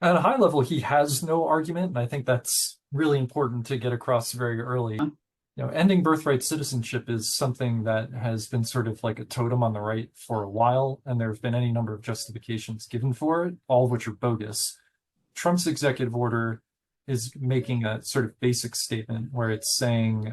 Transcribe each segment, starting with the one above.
At a high level, he has no argument, and I think that's really important to get across very early. Ending birthright citizenship is something that has been sort of like a totem on the right for a while, and there have been any number of justifications given for it, all of which are bogus. Trump's executive order is making a sort of basic statement where it's saying,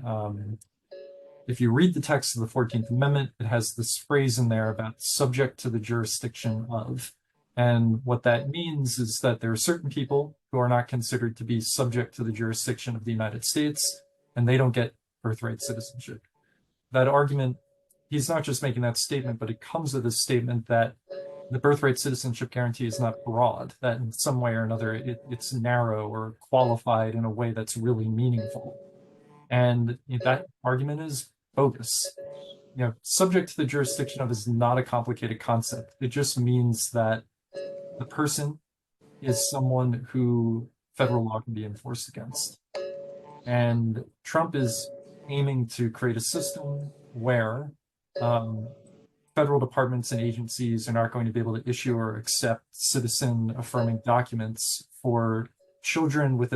if you read the text of the 14th Amendment, it has this phrase in there about subject to the jurisdiction of. And what that means is that there are certain people who are not considered to be subject to the jurisdiction of the United States, and they don't get birthright citizenship. That argument, he's not just making that statement, but it comes with a statement that the birthright citizenship guarantee is not broad, that in some way or another it's narrow or qualified in a way that's really meaningful. And that argument is bogus. Subject to the jurisdiction of is not a complicated concept. It just means that the person is someone who federal law can be enforced against. And Trump is aiming to create a system where federal departments and agencies are not going to be able to issue or accept citizen affirming documents for children with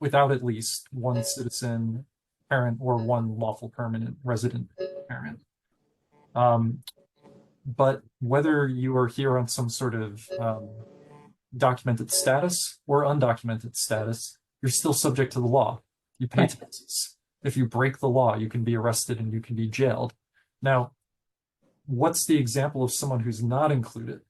without at least one citizen parent or one lawful permanent resident parent. But whether you are here on some sort of documented status or undocumented status, you're still subject to the law. You pay taxes. If you break the law, you can be arrested and you can be jailed. Now, what's the example of someone who's not included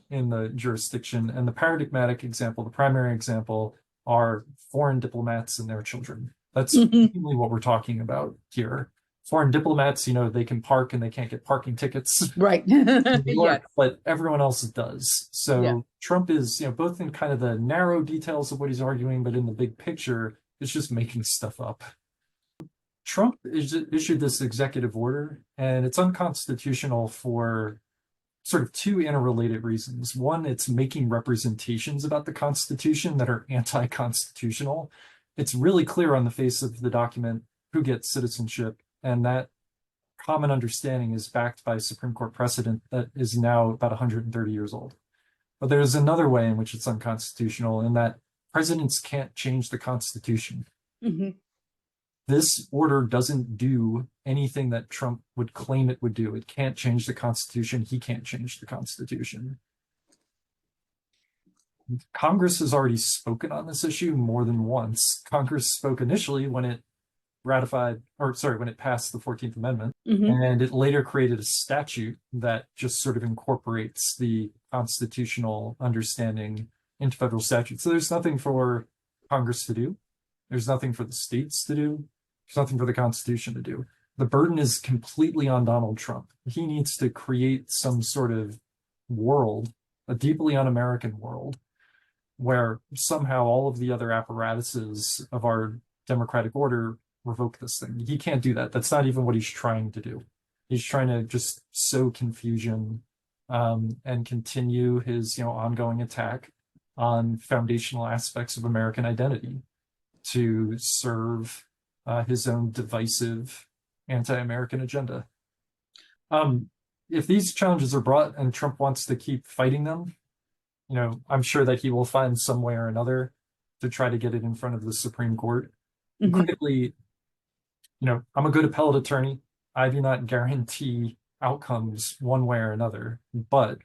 in the jurisdiction? And the paradigmatic example, the primary example, are foreign diplomats and their children. That's mainly what we're talking about here. Foreign diplomats, they can park and they can't get parking tickets. Right. York, but everyone else does. So Trump is, both in kind of the narrow details of what he's arguing, but in the big picture, it's just making stuff up. Trump issued this executive order, and it's unconstitutional for sort of two interrelated reasons. One, it's making representations about the Constitution that are anti-constitutional. It's really clear on the face of the document who gets citizenship, and that common understanding is backed by Supreme Court precedent that is now about 130 years old. But there's another way in which it's unconstitutional, in that presidents can't change the Constitution. This order doesn't do anything that Trump would claim it would do. It can't change the Constitution. He can't change the Constitution. Congress has already spoken on this issue more than once. Congress spoke initially when it when it passed the 14th Amendment, and it later created a statute that just sort of incorporates the constitutional understanding into federal statute. So there's nothing for Congress to do. There's nothing for the states to do. There's nothing for the Constitution to do. The burden is completely on Donald Trump. He needs to create some sort of world, a deeply un-American world, where somehow all of the other apparatuses of our democratic order revoke this thing. He can't do that. That's not even what he's trying to do. He's trying to just sow confusion and continue his ongoing attack on foundational aspects of American identity to serve his own divisive anti-American agenda. If these challenges are brought and Trump wants to keep fighting them, I'm sure that he will find some way or another to try to get it in front of the Supreme Court. Quickly, I'm a good appellate attorney. I do not guarantee outcomes one way or another, but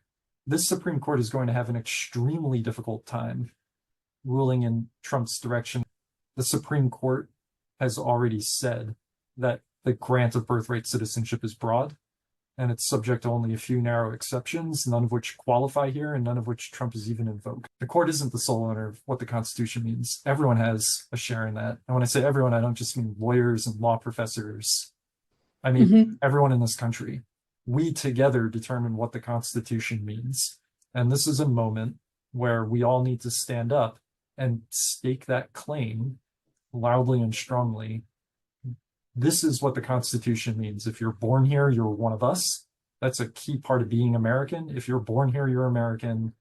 this Supreme Court is going to have an extremely difficult time ruling in Trump's direction. The Supreme Court has already said that the grant of birthright citizenship is broad, and it's subject to only a few narrow exceptions, none of which qualify here and none of which Trump has even invoked. The court isn't the sole owner of what the Constitution means. Everyone has a share in that. And when I say everyone, I don't just mean lawyers and law professors. I mean everyone in this country. We together determine what the Constitution means. And this is a moment where we all need to stand up and stake that claim loudly and strongly. This is what the Constitution means. If you're born here, you're one of us. That's a key part of being American. If you're born here, you're American.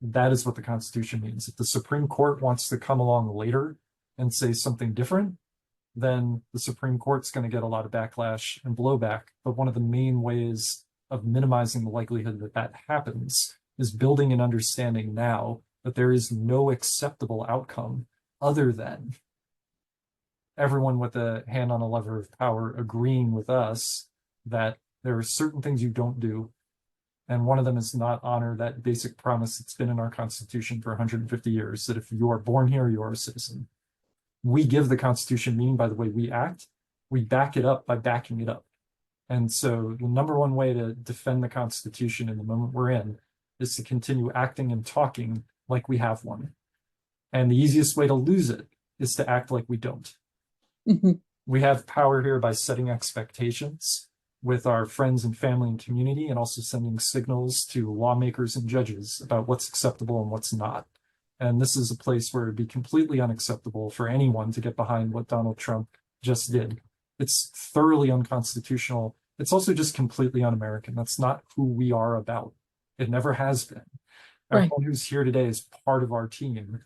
That is what the Constitution means. If the Supreme Court wants to come along later and say something different, then the Supreme Court's going to get a lot of backlash and blowback. But one of the main ways of minimizing the likelihood that that happens is building an understanding now that there is no acceptable outcome other than everyone with a hand on a lever of power agreeing with us that there are certain things you don't do. And one of them is not honor that basic promise that's been in our Constitution for 150 years, that if you are born here, you are a citizen. We give the Constitution meaning by the way we act. We back it up by backing it up. And so the number one way to defend the Constitution in the moment we're in is to continue acting and talking like we have one. And the easiest way to lose it is to act like we don't. Mm-hmm. We have power here by setting expectations with our friends and family and community, and also sending signals to lawmakers and judges about what's acceptable and what's not. And this is a place where it'd be completely unacceptable for anyone to get behind what Donald Trump just did. It's thoroughly unconstitutional. It's also just completely un-American. That's not who we are about. It never has been. Right. Everyone who's here today is part of our team.